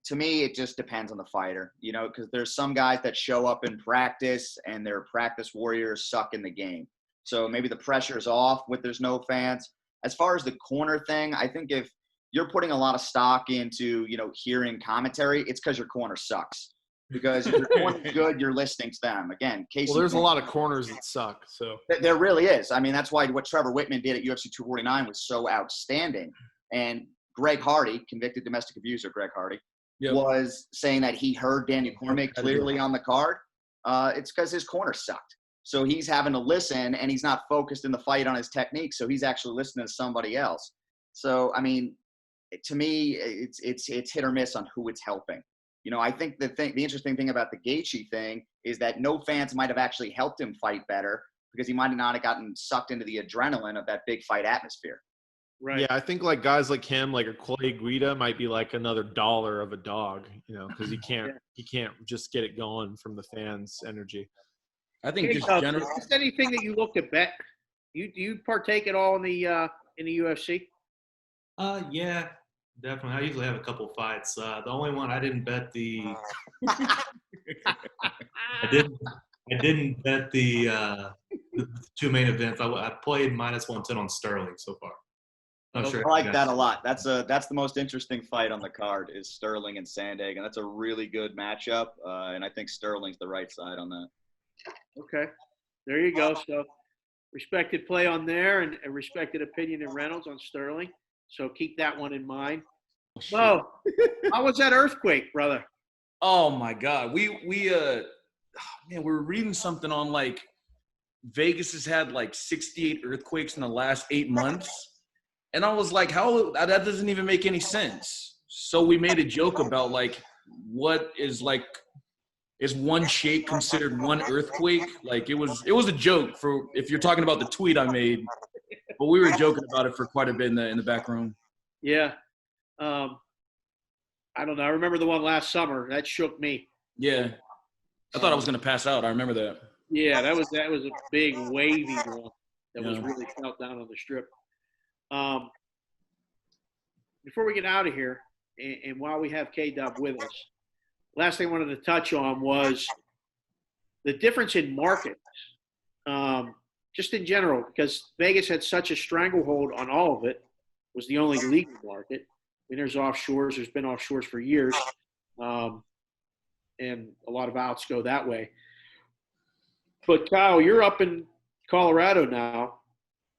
to me, it just depends on the fighter, because there's some guys that show up in practice and their practice warriors suck in the game. So maybe the pressure is off with there's no fans. As far as the corner thing, I think if you're putting a lot of stock into, hearing commentary, it's because your corner sucks. Because if your corner's good, you're listening to them. Again, Casey. Well, there's a lot of corners that suck. So there really is. I mean, that's why what Trevor Whitman did at UFC 249 was so outstanding. And Greg Hardy, convicted domestic abuser Greg Hardy, was saying that he heard Daniel Cormier clearly on the card. It's because his corner sucked. So he's having to listen, and he's not focused in the fight on his technique, so he's actually listening to somebody else. So, I mean, to me, it's hit or miss on who it's helping. I think the interesting thing about the Gaethje thing is that no fans might have actually helped him fight better because he might not have gotten sucked into the adrenaline of that big fight atmosphere. Right. Yeah, I think like guys like him, like a Clay Guida, might be like another dollar of a dog, because he can't just get it going from the fans' energy. I think just Is generally. this anything that you look to bet? Do you partake at all in the UFC? Yeah, definitely. I usually have a couple fights. The only one I didn't bet I didn't bet the 2 main events. I played -110 on Sterling so far. I like that a lot. That's the most interesting fight on the card is Sterling and Sandhagen. That's a really good matchup, and I think Sterling's the right side on that. Okay, there you go. So respected play on there and a respected opinion in Reynolds on Sterling. So keep that one in mind. Mo, how was that earthquake, brother? Oh my God, we were reading something on like Vegas has had like 68 earthquakes in the last 8 months. And I was like, how that doesn't even make any sense. So we made a joke about like, what is one shake considered one earthquake? Like it was a joke for if you're talking about the tweet I made, but we were joking about it for quite a bit in the back room. Yeah. I don't know. I remember the one last summer that shook me. Yeah. I thought I was going to pass out. I remember that. Yeah, that was a big wavy one that was Yeah. really felt down on the strip. Before we get out of here, and while we have K-Dub with us, last thing I wanted to touch on was the difference in markets, just in general, because Vegas had such a stranglehold on all of it, was the only legal market. I mean, there's offshores. There's been offshores for years, and a lot of outs go that way. But, Kyle, you're up in Colorado now,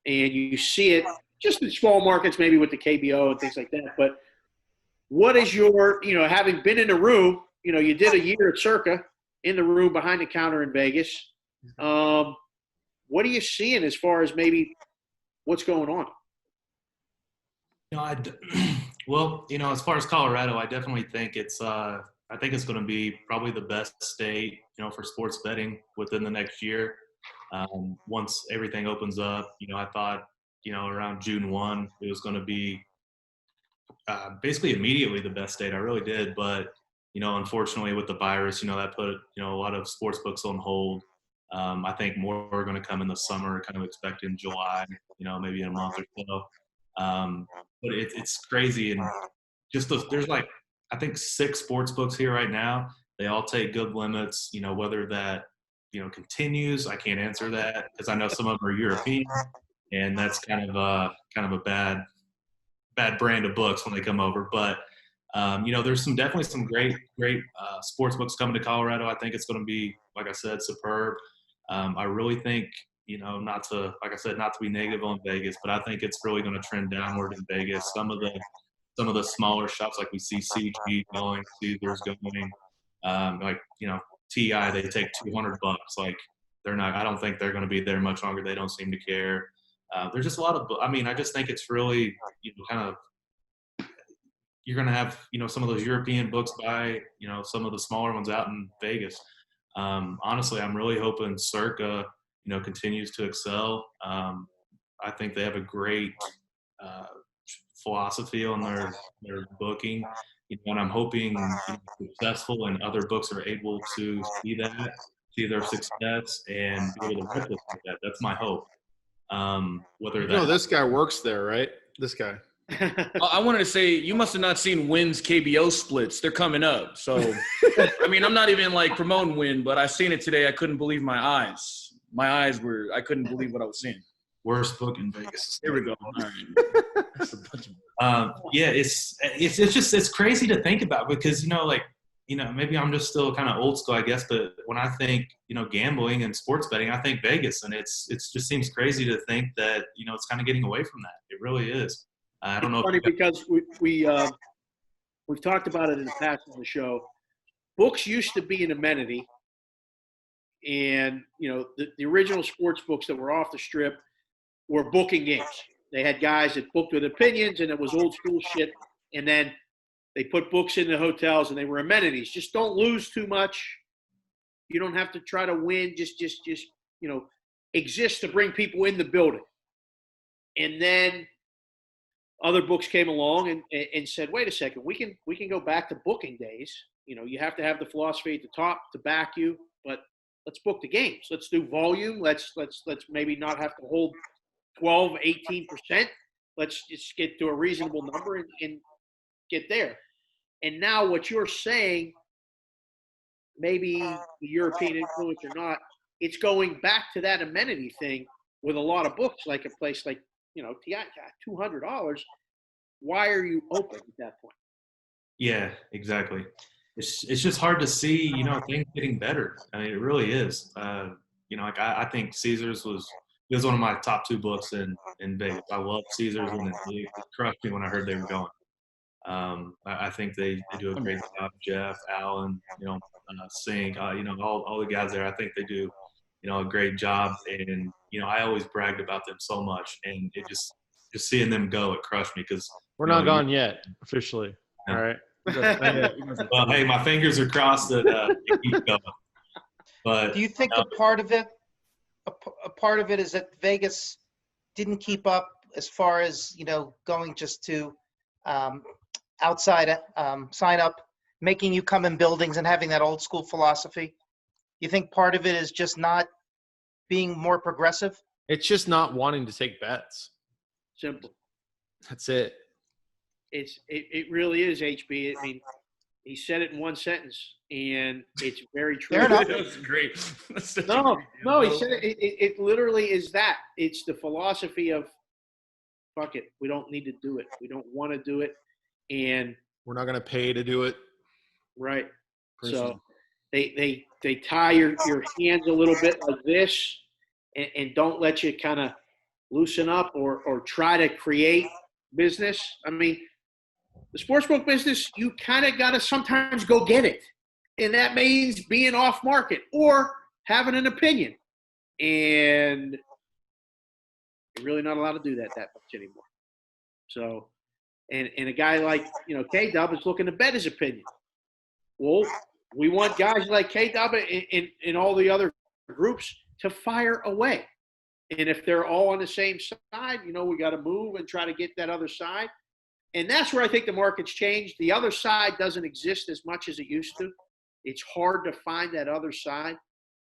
and you see it just in small markets, maybe with the KBO and things like that. But what is your, having been in the room, you did a year at Circa in the room behind the counter in Vegas. What are you seeing as far as maybe what's going on? Well, as far as Colorado, I definitely think it's going to be probably the best state, for sports betting within the next year. Once everything opens up, I thought, around June 1, it was going to be basically immediately the best state. I really did. But, unfortunately with the virus, that put, a lot of sports books on hold. I think more are going to come in the summer, kind of expecting July, maybe in a month or so. But it's crazy. And just there's like, I think 6 sports books here right now. They all take good limits, whether that, continues. I can't answer that because I know some of them are European, and that's kind of a bad brand of books when they come over. But, there's definitely some great sports books coming to Colorado. I think it's going to be, like I said, superb. I really think, not to be negative on Vegas, but I think it's really going to trend downward in Vegas. Some of the smaller shops, like we see CG going, Caesars going, TI, they take $200. Like they're not. I don't think they're going to be there much longer. They don't seem to care. There's just a lot of. I just think it's really kind of. You're going to have some of those European books by some of the smaller ones out in Vegas. Honestly, I'm really hoping Circa continues to excel. I think they have a great philosophy on their booking. And I'm hoping successful and other books are able to see their success and be able to replicate that. That's my hope. This guy works there, right? This guy. I wanted to say, you must have not seen Wynn's KBO splits. They're coming up. So, I'm not even promoting Wynn, but I seen it today. I couldn't believe my eyes. I couldn't believe what I was seeing. Worst book in Vegas. Here we go. All right. It's crazy to think about because, maybe I'm just still kind of old school, I guess. But when I think, gambling and sports betting, I think Vegas, and it just seems crazy to think that, it's kind of getting away from that. It really is. I don't know. It's funny because we've talked about it in the past on the show. Books used to be an amenity, and the original sports books that were off the strip were booking games. They had guys that booked with opinions, and it was old school shit. And then they put books in the hotels, and they were amenities. Just don't lose too much. You don't have to try to win. Just exist to bring people in the building. And then other books came along and said, wait a second, we can go back to booking days. You have to have the philosophy at the top to back you, but let's book the games. Let's do volume. Let's maybe not have to hold 12, 18%. Let's just get to a reasonable number and get there. And now what you're saying, maybe the European influence or not, it's going back to that amenity thing with a lot of books, like a place like, $200. Why are you open at that point? Yeah, exactly. It's just hard to see, things getting better. I mean, it really is. I think Caesars was one of my top 2 books in Vegas. I love Caesars, and it crushed me when I heard they were going. I think they do a great job. Jeff, Allen, Sink, all the guys there. I think they do, a great job. And I always bragged about them so much, and it just seeing them go, it crushed me because we're not gone yet officially. Yeah. All right. Well, hey, my fingers are crossed that it keeps going. But do you think a part of it is that Vegas didn't keep up as far as going just to outside sign up, making you come in buildings and having that old school philosophy? You think part of it is just not being more progressive? It's just not wanting to take bets. Simple. That's it. It really is, HB. I mean, he said it in one sentence, and it's very true. Fair enough. That was great. That's such a No, great no, he example. said it literally is that. It's the philosophy of, fuck it, we don't need to do it. We don't want to do it. And, We're not going to pay to do it. right. Personally. So they tie your hands a little bit like this and don't let you kind of loosen up or try to create business. I mean, the sportsbook business, you kind of got to sometimes go get it. And that means being off market or having an opinion. And you're really not allowed to do that much anymore. So, and a guy like, K-Dub is looking to bet his opinion. Well, we want guys like K-Dub and all the other groups to fire away. And if they're all on the same side, we got to move and try to get that other side. And that's where I think the market's changed. The other side doesn't exist as much as it used to. It's hard to find that other side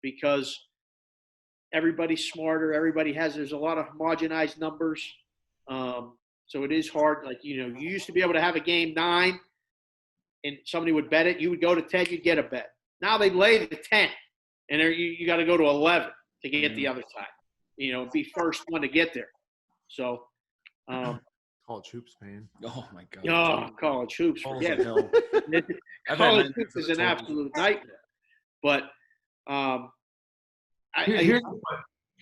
because everybody's smarter. There's a lot of homogenized numbers. So it is hard. Like, you used to be able to have a game 9 and somebody would bet it. You would go to 10, you'd get a bet. Now they lay the 10 and you got to go to 11 to get the other side. Be first one to get there. So, College hoops, man. Oh my God. college hoops, Balls forget of it. hell. I've had College men hoops is that an told me. absolute nightmare. But Here's Go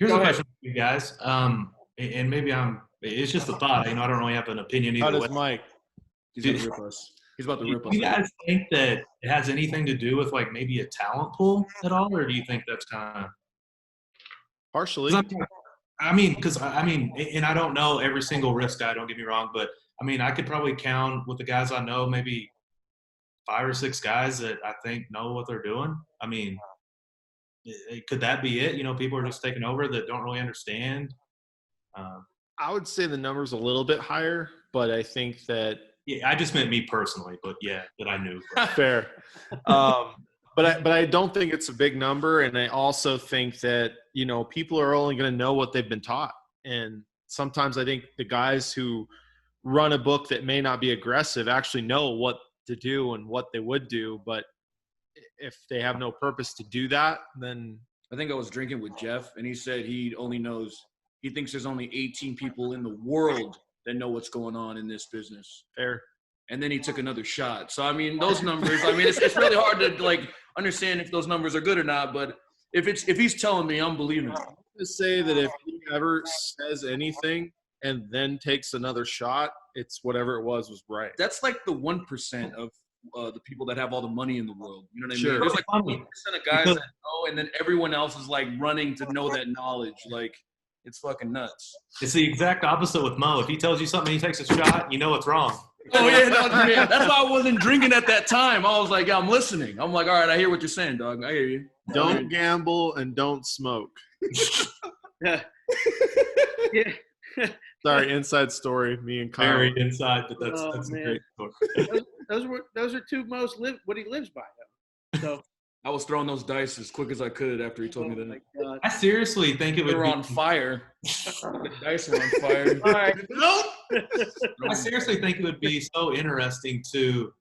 a ahead. question for you guys. And maybe it's just a thought. I don't really have an opinion How either does way. Mike? He's about to rip us. He's about to Do rip us. you guys think that it has anything to do with like maybe a talent pool at all, or do you think that's kind of? Partially. Because and I don't know every single risk guy. Don't get me wrong, but I could probably count with the guys I know, maybe 5 or 6 guys that I think know what they're doing. Could that be it? People are just taking over that don't really understand. I would say the number's a little bit higher, but I think that Yeah, I just meant me personally, but yeah, that I knew. fair. But I don't think it's a big number, and I also think that people are only going to know what they've been taught, and sometimes I think the guys who run a book that may not be aggressive actually know what to do and what they would do, but if they have no purpose to do that, then I think I was drinking with Jeff, and he said he thinks there's only 18 people in the world that know what's going on in this business. fair. And then he took another shot. So, those numbers, it's really hard to, understand if those numbers are good or not. But if he's telling me, I'm believing it. To say that if he ever says anything and then takes another shot, it's whatever it was right. That's like the 1% of the people that have all the money in the world. You know what I Sure. mean? There's like Funny. 1% of guys that know, and then everyone else is running to know that knowledge. It's fucking nuts. It's the exact opposite with Mo. If he tells you something, he takes a shot, you know it's wrong. Oh yeah, no, yeah, that's why I wasn't drinking at that time. I was like, yeah, I'm listening. I'm like, all right, I hear what you're saying, dog. I hear you. Don't gamble and don't smoke. yeah. Sorry, inside story. Me and Kyle. Very inside, but that's Oh, a man. great story. Those are two most what he lives by, though. So, I was throwing those dice as quick as I could after he told me oh that. my God. I seriously think it They would were be on fire. The dice were on fire. All right. I seriously think it would be so interesting to,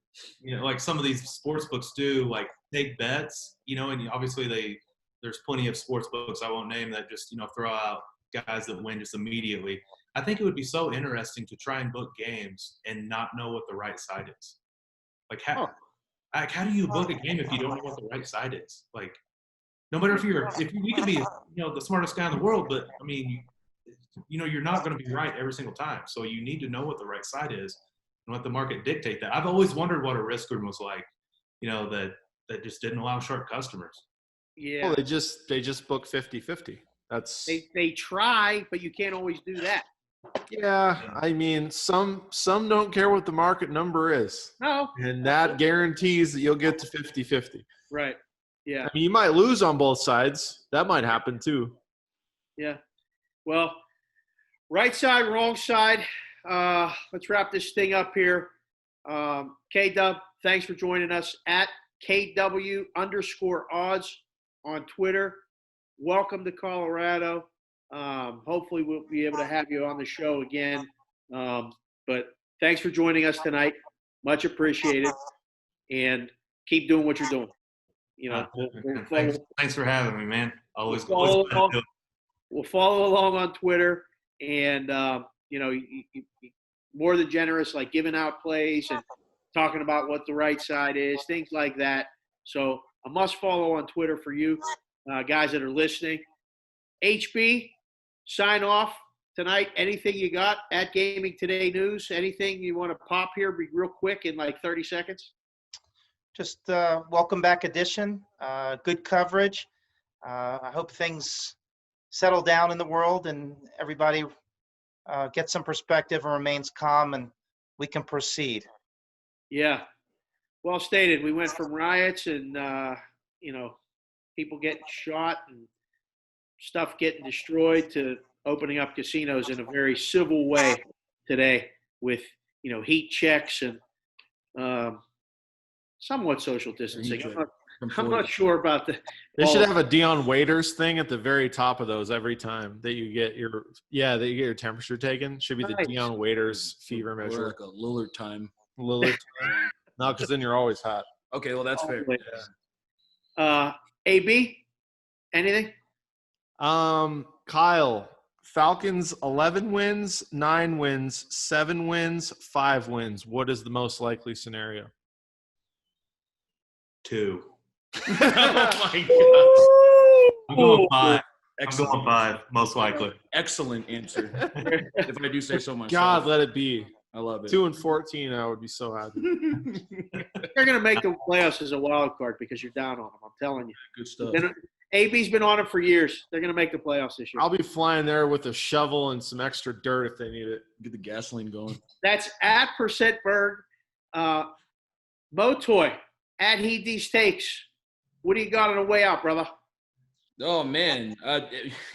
like some of these sports books do, like take bets, and obviously there's plenty of sports books I won't name that just, throw out guys that win just immediately. I think it would be so interesting to try and book games and not know what the right side is. Like how do you book a game if you don't know what the right side is? Like, no matter if you could be, the smartest guy in the world, but you're not going to be right every single time. So you need to know what the right side is and let the market dictate that. I've always wondered what a risk room was like, that just didn't allow short customers. Yeah. Well, they just book 50-50. That's They try, but you can't always do that. yeah. Some don't care what the market number is, No. and that guarantees that you'll get to 50-50. Right. Yeah. You might lose on both sides. That might happen too. Yeah. Well, right side, wrong side. Let's wrap this thing up here. K-Dub, thanks for joining us at KW_odds on Twitter. welcome to Colorado. Hopefully we'll be able to have you on the show again. But thanks for joining us tonight. Much appreciated. And keep doing what you're doing. You know, Thanks for having me, man. Always follow glad to do it. we'll follow along on Twitter, and you know, you more than generous, like giving out plays and talking about what the right side is, things like that. So a must follow on Twitter for you guys that are listening. HB, sign off tonight. Anything you got at Gaming Today News? Anything you want to pop here? Be real quick in like 30 seconds. Just welcome back edition. Good coverage. I hope things settle down in the world and everybody gets some perspective and remains calm, and we can proceed. Yeah, well stated. We went from riots and you know, people getting shot and stuff getting destroyed to opening up casinos in a very civil way today, with, you know, heat checks and somewhat social distancing. I'm not sure about the. They should have a Dion Waiters thing at the very top of those every time that you get your temperature taken. Should be the Nice. Dion Waiters fever Or measure. like a Lillard time. Lillard. No, because then you're always hot. Okay, well that's fair. AB, anything? Kyle, Falcons 11 wins, 9 wins, 7 wins, 5 wins. What is the most likely scenario? 2. Oh my god! I'm going 5. Excellent. I'm going 5, most likely. Excellent answer. If I do say so myself. God, let it be. I love it. 2-14, I would be so happy. They're going to make the playoffs as a wild card because you're down on them. I'm telling you. Good stuff. AB's been on it for years. They're going to make the playoffs this year. I'll be flying there with a shovel and some extra dirt if they need it. Get the gasoline going. That's at %Berg. Motoy, at He These Takes. What do you got on the way out, brother? Oh man,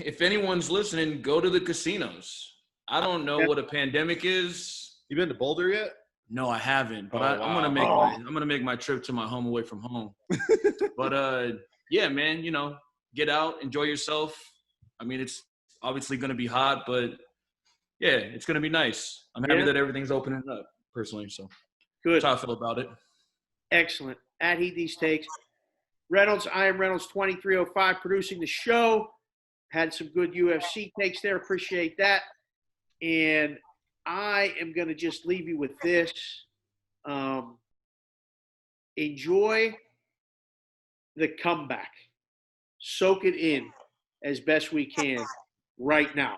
if anyone's listening, go to the casinos. I don't know what a pandemic is. You been to Boulder yet? No, I haven't. But Oh, I'm wow. gonna make my trip to my home away from home. But yeah, man, you know, get out, enjoy yourself. I mean, it's obviously gonna be hot, but yeah, it's gonna be nice. I'm happy that everything's opening up personally. So Good. that's how I feel about it. Excellent. At He These Takes. Reynolds, I am Reynolds 2305, producing the show. Had some good UFC takes there. Appreciate that. And I am going to just leave you with this. Enjoy the comeback. Soak it in as best we can right now.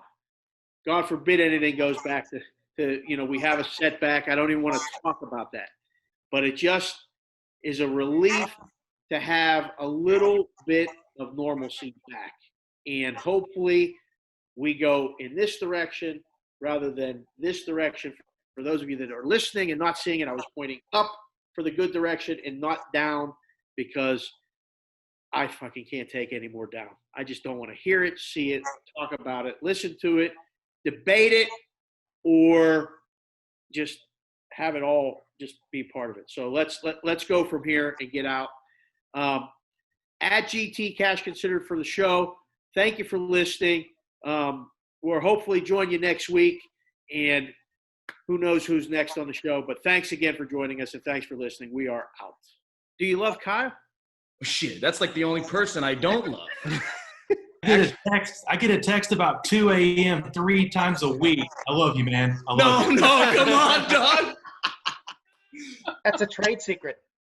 God forbid anything goes back to you know, we have a setback. I don't even want to talk about that. But it just is a relief to have a little bit of normalcy back. And hopefully we go in this direction rather than this direction. For those of you that are listening and not seeing it, I was pointing up for the good direction and not down, because I fucking can't take any more down. I just don't want to hear it, see it, talk about it, listen to it, debate it, or just have it all just be part of it. So let's go from here and get out. At GT Cash Considered for the show. Thank you for listening. We'll hopefully join you next week, and who knows who's next on the show. But thanks again for joining us, and thanks for listening. We are out. Do you love Kyle? Shit, that's like the only person I don't love. I get a text about 2 a.m. 3 times a week. I love you, man. I love you. No, come on, dog. That's a trade secret.